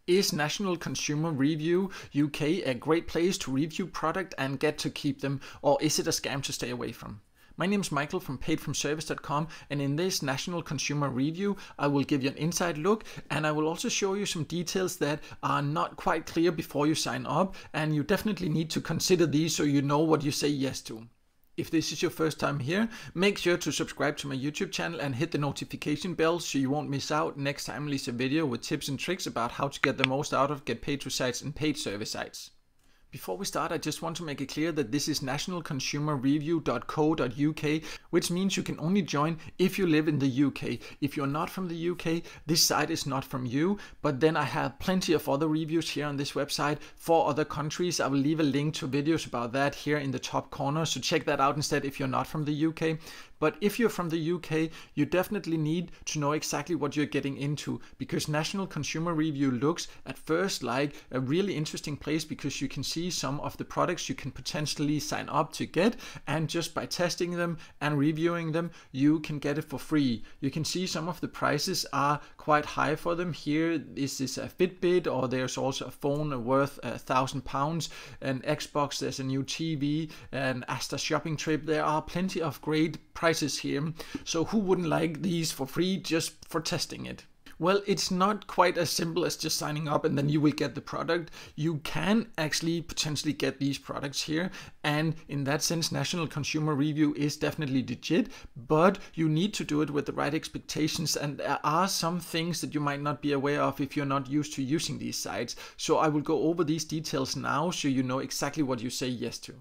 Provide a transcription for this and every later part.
Is National Consumer Review UK a great place to review product and get to keep them, or is it a scam to stay away from? My name is Michael from paidfromservice.com, and in this National Consumer Review I will give you an inside look, and I will also show you some details that are not quite clear before you sign up, and you definitely need to consider these so you know what you say yes to. If this is your first time here, make sure to subscribe to my YouTube channel and hit the notification bell so you won't miss out next time I release a video with tips and tricks about how to get the most out of get paid to sites and paid service sites. Before we start, I just want to make it clear that this is nationalconsumerreview.co.uk, which means you can only join if you live in the UK. If you're not from the UK, this site is not from you, but then I have plenty of other reviews here on this website for other countries. I will leave a link to videos about that here in the top corner, so check that out instead if you're not from the UK. But if you're from the UK, you definitely need to know exactly what you're getting into, because National Consumer Review looks at first like a really interesting place because you can see some of the products you can potentially sign up to get, and just by testing them and reviewing them, you can get it for free. You can see some of the prices are quite high for them. Here, this is a Fitbit, or there's also a phone worth £1,000, an Xbox, there's a new TV, an Asda shopping trip. There are plenty of great prices here, so who wouldn't like these for free just for testing it? Well, it's not quite as simple as just signing up and then you will get the product. You can actually potentially get these products here, and in that sense National Consumer Review is definitely legit, but you need to do it with the right expectations, and there are some things that you might not be aware of if you're not used to using these sites. So I will go over these details now so you know exactly what you say yes to.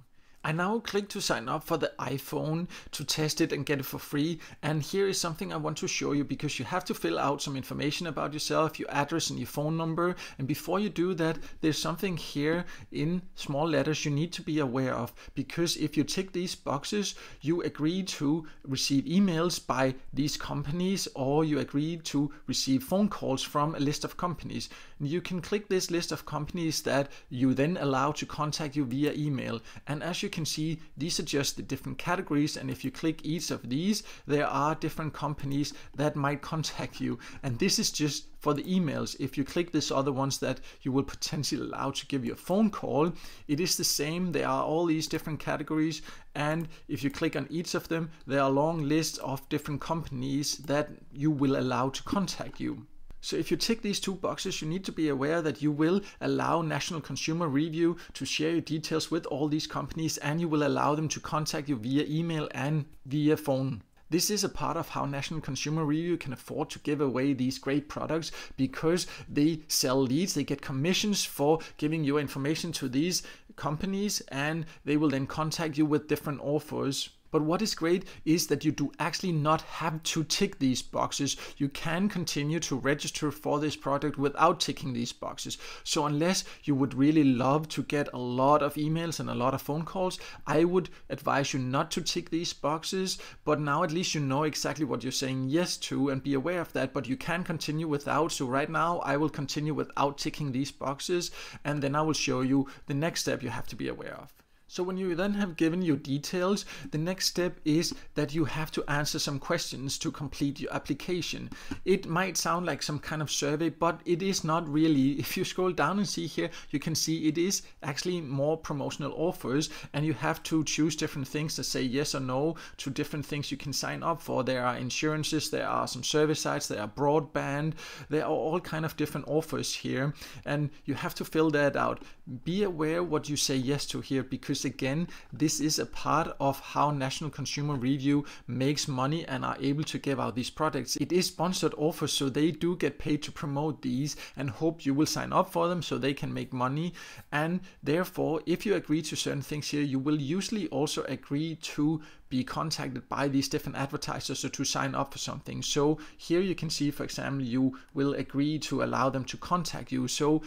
I now click to sign up for the iPhone to test it and get it for free, and here is something I want to show you, because you have to fill out some information about yourself, your address and your phone number, and before you do that there's something here in small letters you need to be aware of, because if you tick these boxes you agree to receive emails by these companies, or you agree to receive phone calls from a list of companies. And you can click this list of companies that you then allow to contact you via email, and as you can see, these are just the different categories, and if you click each of these there are different companies that might contact you, and this is just for the emails. If you click this other ones that you will potentially allow to give you a phone call, it is the same. There are all these different categories, and if you click on each of them there are long lists of different companies that you will allow to contact you. So if you tick these two boxes, you need to be aware that you will allow National Consumer Review to share your details with all these companies, and you will allow them to contact you via email and via phone. This is a part of how National Consumer Review can afford to give away these great products, because they sell leads, they get commissions for giving your information to these companies, and they will then contact you with different offers. But what is great is that you do actually not have to tick these boxes. You can continue to register for this product without ticking these boxes. So unless you would really love to get a lot of emails and a lot of phone calls, I would advise you not to tick these boxes. But now at least you know exactly what you're saying yes to, and be aware of that. But you can continue without. So right now I will continue without ticking these boxes, and then I will show you the next step you have to be aware of. So when you then have given your details, the next step is that you have to answer some questions to complete your application. It might sound like some kind of survey, but it is not really. If you scroll down and see here, you can see it is actually more promotional offers, and you have to choose different things to say yes or no to different things you can sign up for. There are insurances, there are some service sites, there are broadband, there are all kind of different offers here, and you have to fill that out. Be aware what you say yes to here, because again, this is a part of how National Consumer Review makes money and are able to give out these products. It is sponsored offers, so they do get paid to promote these, and hope you will sign up for them so they can make money. And therefore, if you agree to certain things here, you will usually also agree to be contacted by these different advertisers or to sign up for something. So here you can see, for example, you will agree to allow them to contact you. So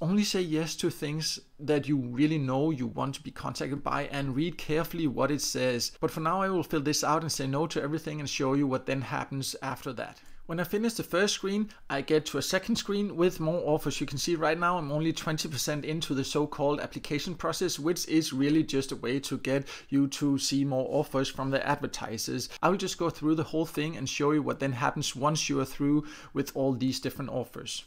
only say yes to things that you really know you want to be contacted by, and read carefully what it says. But for now I will fill this out and say no to everything and show you what then happens after that. When I finish the first screen, I get to a second screen with more offers. You can see right now I'm only 20% into the so-called application process, which is really just a way to get you to see more offers from the advertisers. I will just go through the whole thing and show you what then happens once you are through with all these different offers.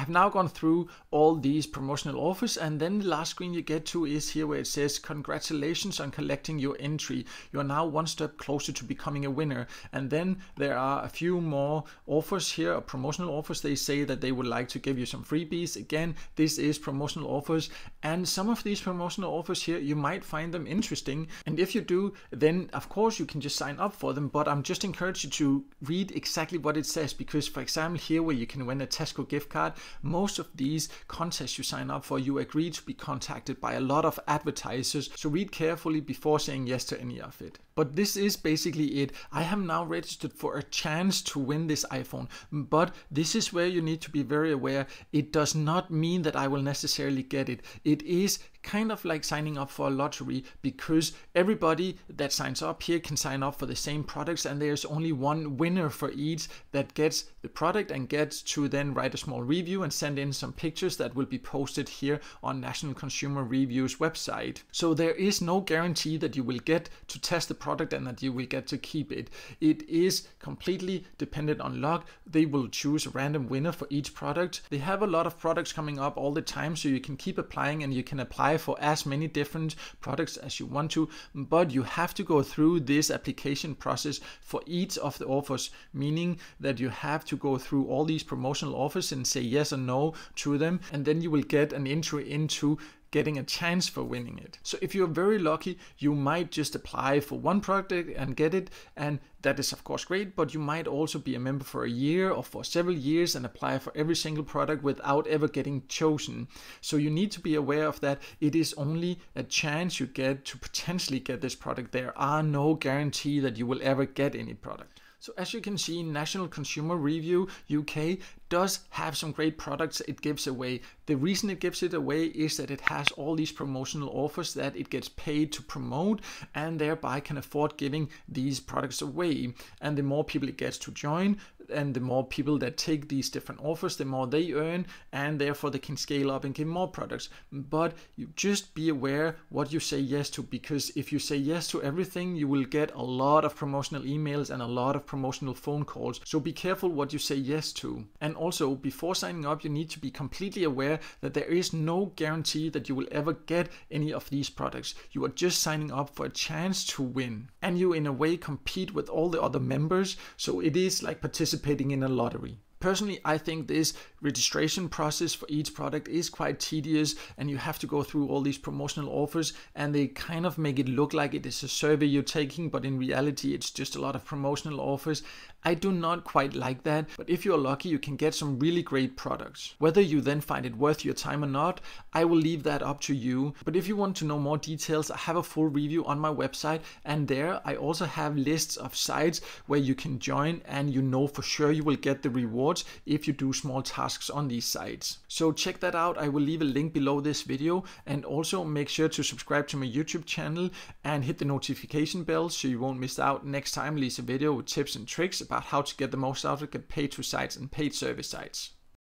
I've now gone through all these promotional offers, and then the last screen you get to is here where it says congratulations on collecting your entry. You are now one step closer to becoming a winner. And then there are a few more offers here, promotional offers. They say that they would like to give you some freebies. Again, this is promotional offers, and some of these promotional offers here, you might find them interesting. And if you do, then of course you can just sign up for them, but I'm just encouraging you to read exactly what it says, because for example here where you can win a Tesco gift card, most of these contests you sign up for, you agree to be contacted by a lot of advertisers, so read carefully before saying yes to any of it. But this is basically it. I have now registered for a chance to win this iPhone, but this is where you need to be very aware. It does not mean that I will necessarily get it. It is kind of like signing up for a lottery, because everybody that signs up here can sign up for the same products, and there's only one winner for each that gets the product and gets to then write a small review and send in some pictures that will be posted here on National Consumer Review's website. So there is no guarantee that you will get to test the product and that you will get to keep it. It is completely dependent on luck. They will choose a random winner for each product. They have a lot of products coming up all the time, so you can keep applying and you can apply for as many different products as you want to, but you have to go through this application process for each of the offers, meaning that you have to go through all these promotional offers and say yes or no to them, and then you will get an entry into getting a chance for winning it. So if you're very lucky, you might just apply for one product and get it, and that is of course great, but you might also be a member for a year or for several years and apply for every single product without ever getting chosen. So you need to be aware of that. It is only a chance you get to potentially get this product. There are no guarantee that you will ever get any product. So as you can see, National Consumer Review UK does have some great products it gives away. The reason it gives it away is that it has all these promotional offers that it gets paid to promote, and thereby can afford giving these products away. And the more people it gets to join, and the more people that take these different offers, the more they earn, and therefore they can scale up and give more products. But you just be aware what you say yes to, because if you say yes to everything, you will get a lot of promotional emails and a lot of promotional phone calls. So be careful what you say yes to. And also, before signing up, you need to be completely aware that there is no guarantee that you will ever get any of these products. You are just signing up for a chance to win, and you in a way compete with all the other members, so it is like participating in a lottery. Personally, I think this registration process for each product is quite tedious, and you have to go through all these promotional offers, and they kind of make it look like it is a survey you're taking, but in reality it's just a lot of promotional offers. I do not quite like that, but if you're lucky, you can get some really great products. Whether you then find it worth your time or not, I will leave that up to you. But if you want to know more details, I have a full review on my website, and there I also have lists of sites where you can join, and you know for sure you will get the rewards if you do small tasks on these sites. So check that out. I will leave a link below this video, and also make sure to subscribe to my YouTube channel and hit the notification bell so you won't miss out next time I release a video with tips and tricks about how to get the most out of it, get paid to sites and paid service sites.